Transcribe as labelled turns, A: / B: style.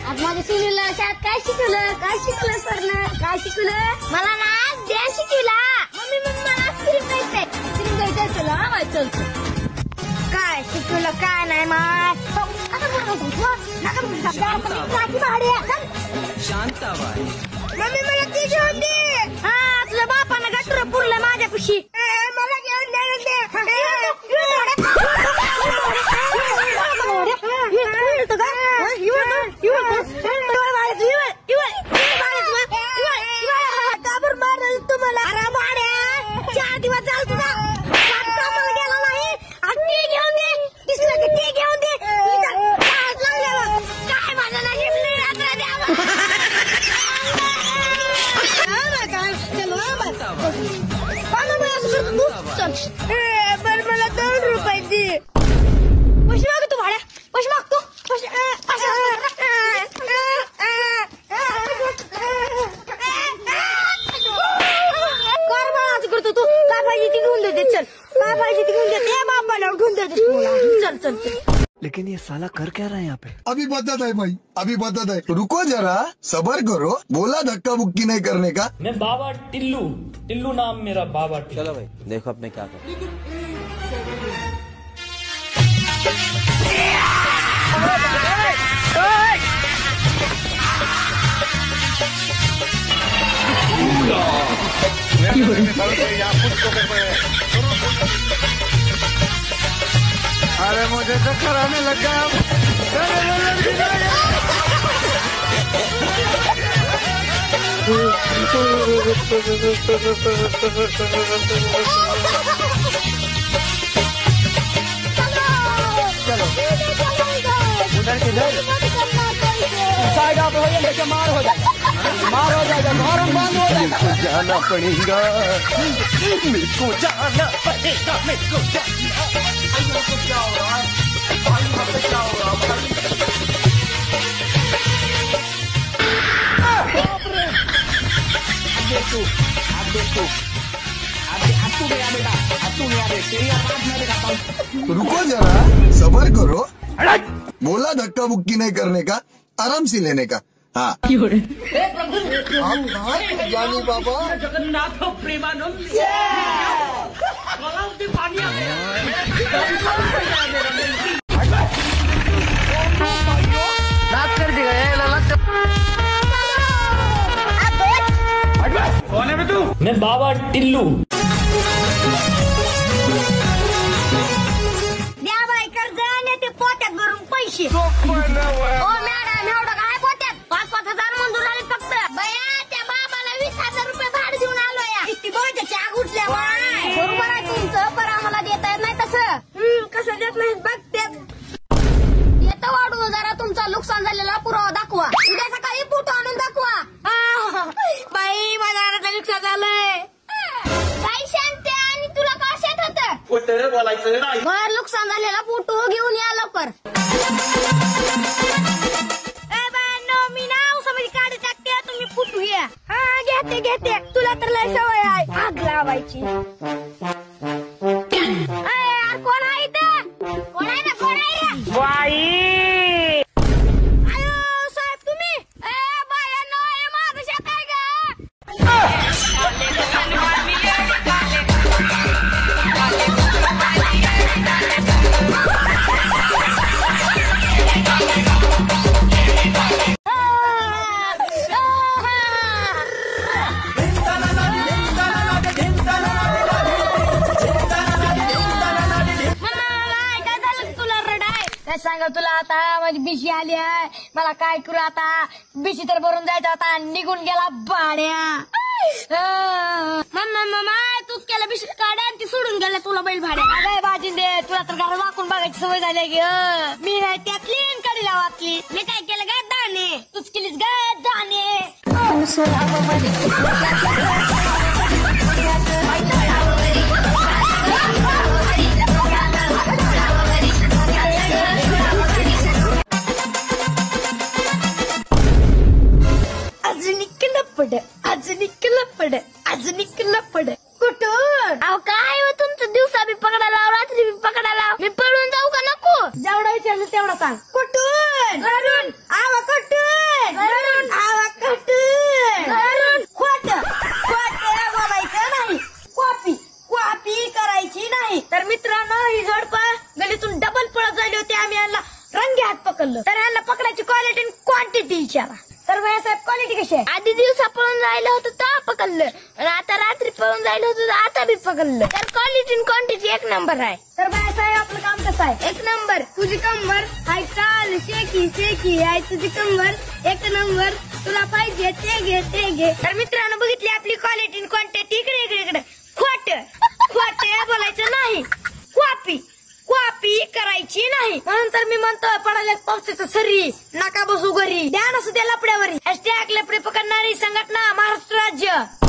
A: आज माझ्या सुनीला शाळेत काय शिकवलं सरनं? काय शिकवलं? मला ना डान्स शिकवला. मम्मी मला स्क्रीन द्यायचंय तुला. चल काय शिकवलं काय नाही मग
B: शांताबाई
A: मम्मी मला ती घेऊन दे. हा तुझ्या बापानं गटर पुरलं माझ्या खुशी. मला घेऊन दे. बर मला 2 रुपये दे. पैसे मागतो भाड्या. पैसे मागतो. करतो तू काय पाहिजे ती घेऊन देते. चल काय पाहिजे ती घेऊन देते. बापाला घेऊन देते तुला. चल
C: लेकिन ये साला कर क्या रहा है यहाँ पे?
D: अभी बदत है भाई, अभी बदत है. रुको जरा, सबर करो. बोला धक्का बुक्की नहीं करने का.
E: मैं बाबा टिल्लू नाम मेरा बाबा टिल्लू.
C: चलो भाई देखो अब मैं क्या करूं.
D: अरे मुझे चक्कर आने लगा.
C: उधर किधर साइड आप हो जाएगा. मार हो जाएगा. घोरम बंद हो जाएगा.
D: मेरे को जाना पड़ेगा. क्या हो रहा है भाई? यहाँ पे क्या हो रहा है भाई? रुको जरा, सबर करो. बोला धक्का बुक्की नहीं करने का, आराम से लेने का. हाँ जानी बाबा.
E: जगन्नाथ प्रेमानंद
C: रात कर देगा.
E: कौन है तू? मैं बाबा टिल्लू.
A: द्या बाई कर्ज आणि ते पोत्यात भरून पैसे. ओ मॅडम एवढं काय पोत्यात? 5,000 मंजूर झाले फक्त. बया त्या बाबाला 20,000 रुपये भाडं देऊन आलो या. ती बोलच्या आग उठल्या बाय. बरोबर आहे तुमचं, पण आम्हाला देता येत नाही तसं. कसं देत नाही बघत्यात. येतं वाढून जरा तुमचा नुकसान झालेला पुरावा दाखवा. उद्या सकाळी फोटो आणून दाखवा. बाई माझ्या नुकसान झालंय. बाई शांत आणि तुला का शेत होतं?
E: बोलायचं नाही.
A: बर नुकसान झालेला फोटो घेऊन या लवकर. मी ना उसामध्ये काढी टाकते. तुम्ही फोटो घ्या. हा घेते. तुला तर लय सवय आहे आग लावायची. कोण आहे इथं? कोण आहे रे?
E: बाई
A: अयो साहेब तुम्ही. बायांनो हे माझं शेत आहे का? काय सांगा तुला आता. माझी बिशी आली आहे. मला काय करू आता. बिशी तर भरून जायचा होता. निघून गेला भाड्या. मम्मा तूच केला बिशी काढ्या आणि ती सोडून गेला तुला बैल भाड्या. काय बाजी दे. तुला तर घर वाकून बघायची सवय झाली गे. मी नाही त्यातली कडीला वाचली. मी काय केलं ग दाणे. तूच केलीस ग दाणे. अजून पड कुठून? अहो काय हो तुमचं. दिवसा बी पकडायला रात्री बी पकडायला. मी पळून जाऊ का नको? जेवढा विचारलं तेवढा सांग. कुठून? कुठून? पकडलं तर ह्यांना पकडायची क्वालिटी आणि क्वांटिटी विचारा. तर साहेब क्वालिटी कशी आहे? आधी दिवसा पळून जायला होतं तर पकडलं आणि आता रात्री पळून जायला होतं तर आता बी पकडलं. तर क्वालिटी आणि क्वांटिटी एक नंबर आहे. तर साहेब आपलं काम कसं आहे? एक नंबर. तुझी कंबर हाय काल शेकी आहे तुझी कंबर एक नंबर. तुला पाहिजे ते घे. तर मित्रांनो बघितली आपली क्वालिटी आणि क्वांटिटी. इकडे खोट बोलायचं नाही. कॉपी करायची नाही. म्हणून तर मी म्हणतोय पडायला पावसाचं सरी नका बसू घरी. ध्यान असू द्या लपड्यावरी. # लपडे पकडणारी संघटना महाराष्ट्र राज्य.